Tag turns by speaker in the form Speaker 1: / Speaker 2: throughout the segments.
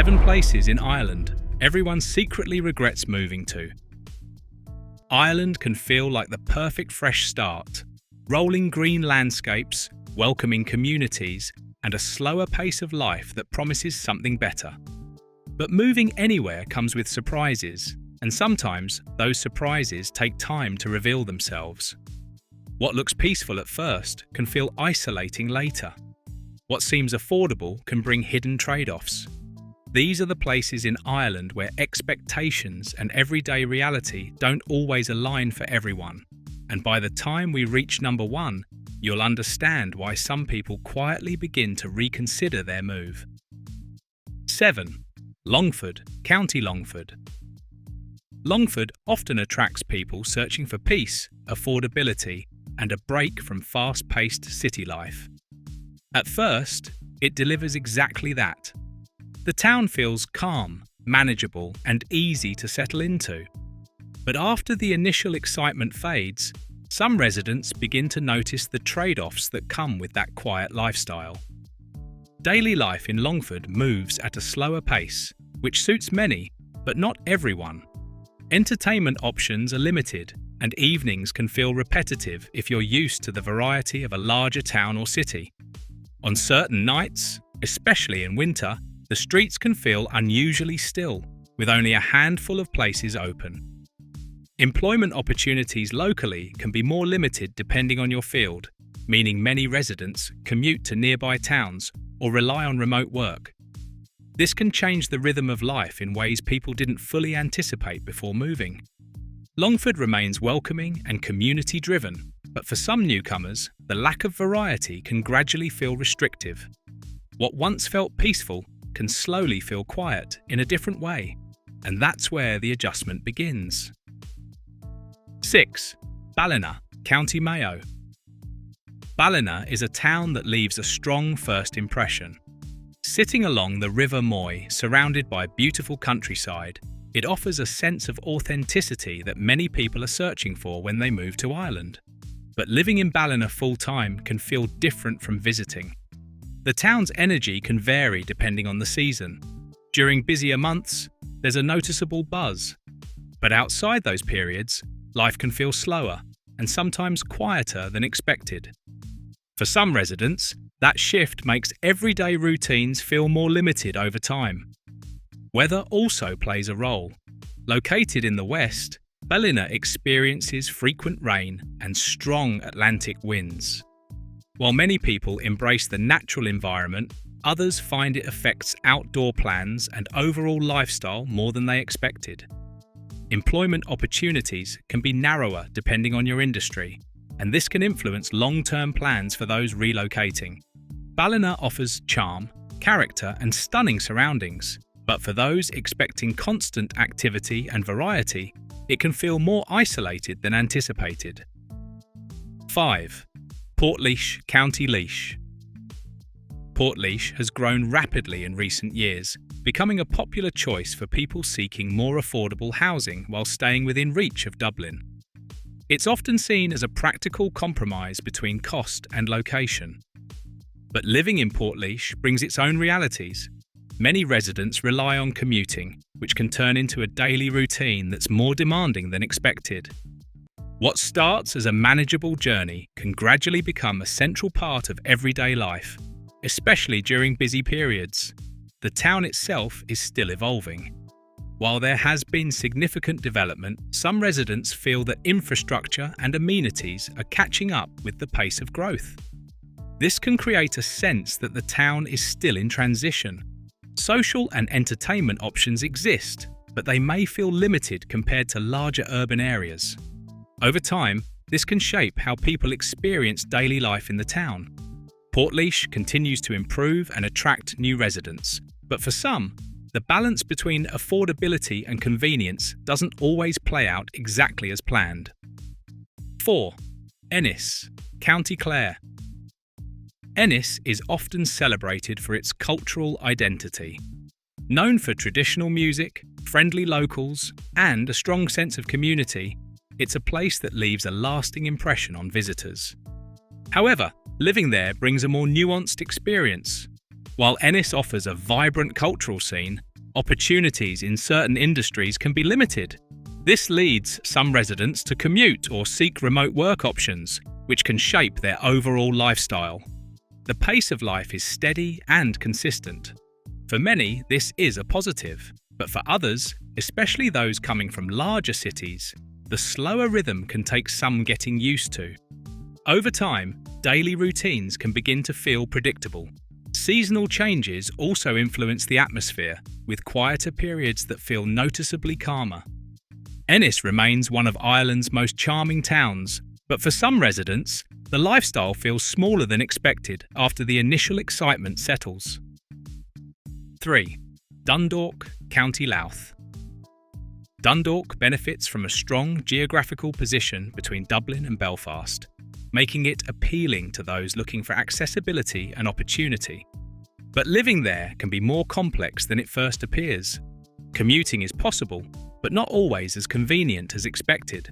Speaker 1: 7 places in Ireland everyone secretly regrets moving to. Ireland can feel like the perfect fresh start. Rolling green landscapes, welcoming communities, and a slower pace of life that promises something better. But moving anywhere comes with surprises, and sometimes those surprises take time to reveal themselves. What looks peaceful at first can feel isolating later. What seems affordable can bring hidden trade-offs. These are the places in Ireland where expectations and everyday reality don't always align for everyone. And by the time we reach number 1, you'll understand why some people quietly begin to reconsider their move. 7. Longford, County Longford. Longford often attracts people searching for peace, affordability, and a break from fast-paced city life. At first, it delivers exactly that. The town feels calm, manageable, and easy to settle into. But after the initial excitement fades, some residents begin to notice the trade-offs that come with that quiet lifestyle. Daily life in Longford moves at a slower pace, which suits many, but not everyone. Entertainment options are limited, and evenings can feel repetitive if you're used to the variety of a larger town or city. On certain nights, especially in winter, the streets can feel unusually still, with only a handful of places open. Employment opportunities locally can be more limited depending on your field, meaning many residents commute to nearby towns or rely on remote work. This can change the rhythm of life in ways people didn't fully anticipate before moving. Longford remains welcoming and community-driven, but for some newcomers, the lack of variety can gradually feel restrictive. What once felt peaceful can slowly feel quiet in a different way, and that's where the adjustment begins. 6. Ballina, County Mayo. Ballina is a town that leaves a strong first impression. Sitting along the River Moy, surrounded by beautiful countryside, it offers a sense of authenticity that many people are searching for when they move to Ireland. But living in Ballina full-time can feel different from visiting. The town's energy can vary depending on the season. During busier months, there's a noticeable buzz. But outside those periods, life can feel slower and sometimes quieter than expected. For some residents, that shift makes everyday routines feel more limited over time. Weather also plays a role. Located in the west, Ballina experiences frequent rain and strong Atlantic winds. While many people embrace the natural environment, others find it affects outdoor plans and overall lifestyle more than they expected. Employment opportunities can be narrower depending on your industry, and this can influence long-term plans for those relocating. Ballina offers charm, character, and stunning surroundings, but for those expecting constant activity and variety, it can feel more isolated than anticipated. 5. Portlaoise, County Laois. Portlaoise has grown rapidly in recent years, becoming a popular choice for people seeking more affordable housing while staying within reach of Dublin. It's often seen as a practical compromise between cost and location. But living in Portlaoise brings its own realities. Many residents rely on commuting, which can turn into a daily routine that's more demanding than expected. What starts as a manageable journey can gradually become a central part of everyday life, especially during busy periods. The town itself is still evolving. While there has been significant development, some residents feel that infrastructure and amenities are catching up with the pace of growth. This can create a sense that the town is still in transition. Social and entertainment options exist, but they may feel limited compared to larger urban areas. Over time, this can shape how people experience daily life in the town. Portlaoise continues to improve and attract new residents, but for some, the balance between affordability and convenience doesn't always play out exactly as planned. 4. Ennis, County Clare. Ennis is often celebrated for its cultural identity. Known for traditional music, friendly locals, and a strong sense of community, it's a place that leaves a lasting impression on visitors. However, living there brings a more nuanced experience. While Ennis offers a vibrant cultural scene, Opportunities in certain industries can be limited. This leads some residents to commute or seek remote work options, which can shape their overall lifestyle. The pace of life is steady and consistent. For many, this is a positive, but for others, especially those coming from larger cities, the slower rhythm can take some getting used to. Over time, daily routines can begin to feel predictable. Seasonal changes also influence the atmosphere, with quieter periods that feel noticeably calmer. Ennis remains one of Ireland's most charming towns, but for some residents, the lifestyle feels smaller than expected after the initial excitement settles. 3. Dundalk, County Louth. Dundalk benefits from a strong geographical position between Dublin and Belfast, making it appealing to those looking for accessibility and opportunity. But living there can be more complex than it first appears. Commuting is possible, but not always as convenient as expected.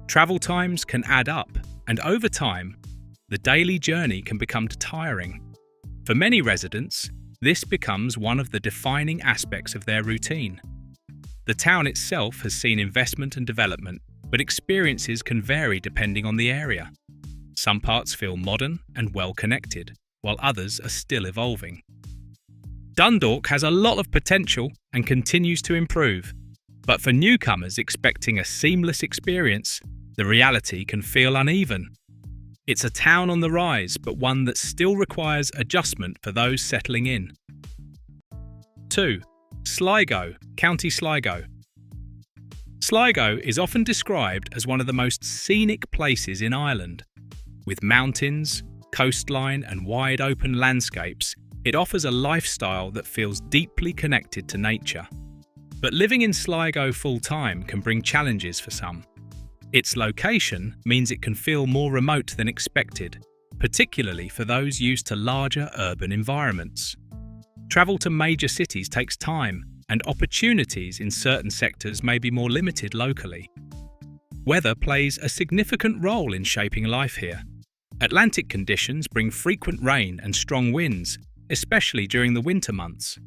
Speaker 1: Travel times can add up, and over time, the daily journey can become tiring. For many residents, this becomes one of the defining aspects of their routine. The town itself has seen investment and development, but experiences can vary depending on the area. Some parts feel modern and well-connected, while others are still evolving. Dundalk has a lot of potential and continues to improve, but for newcomers expecting a seamless experience, the reality can feel uneven. It's a town on the rise, but one that still requires adjustment for those settling in. 2. Sligo, County Sligo. Sligo is often described as one of the most scenic places in Ireland. With mountains, coastline, and wide open landscapes, it offers a lifestyle that feels deeply connected to nature. But living in Sligo full-time can bring challenges for some. Its location means it can feel more remote than expected, particularly for those used to larger urban environments. Travel to major cities takes time, and opportunities in certain sectors may be more limited locally. Weather plays a significant role in shaping life here. Atlantic conditions bring frequent rain and strong winds, especially during the winter months.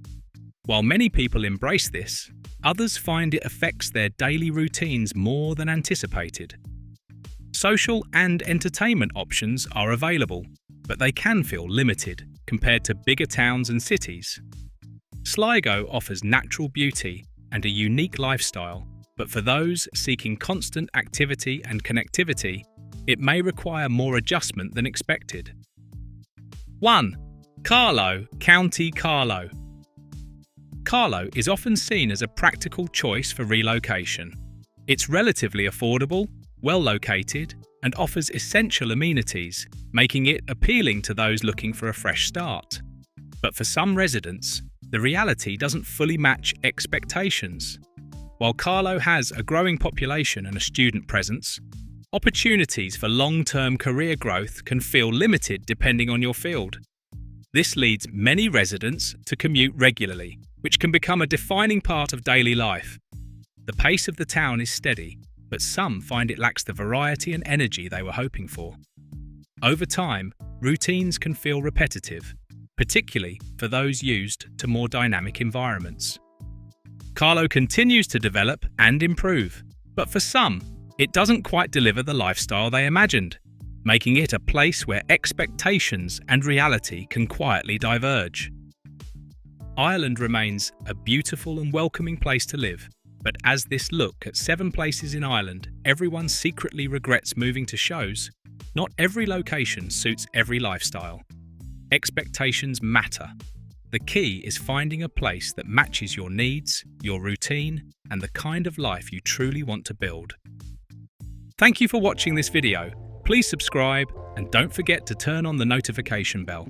Speaker 1: While many people embrace this, others find it affects their daily routines more than anticipated. Social and entertainment options are available, but they can feel limited compared to bigger towns and cities. Sligo offers natural beauty and a unique lifestyle, but for those seeking constant activity and connectivity, it may require more adjustment than expected. 1. Carlow, County Carlow. Carlow is often seen as a practical choice for relocation. It's relatively affordable, well located, and offers essential amenities, making it appealing to those looking for a fresh start. But for some residents, the reality doesn't fully match expectations. While Carlow has a growing population and a student presence, opportunities for long-term career growth can feel limited depending on your field. This leads many residents to commute regularly, which can become a defining part of daily life. The pace of the town is steady, but some find it lacks the variety and energy they were hoping for. Over time, routines can feel repetitive, particularly for those used to more dynamic environments. Carlow continues to develop and improve, but for some, it doesn't quite deliver the lifestyle they imagined, making it a place where expectations and reality can quietly diverge. Ireland remains a beautiful and welcoming place to live, but as this look at 7 places in Ireland everyone secretly regrets moving to shows, not every location suits every lifestyle. Expectations matter. The key is finding a place that matches your needs, your routine, and the kind of life you truly want to build. Thank you for watching this video. Please subscribe and don't forget to turn on the notification bell.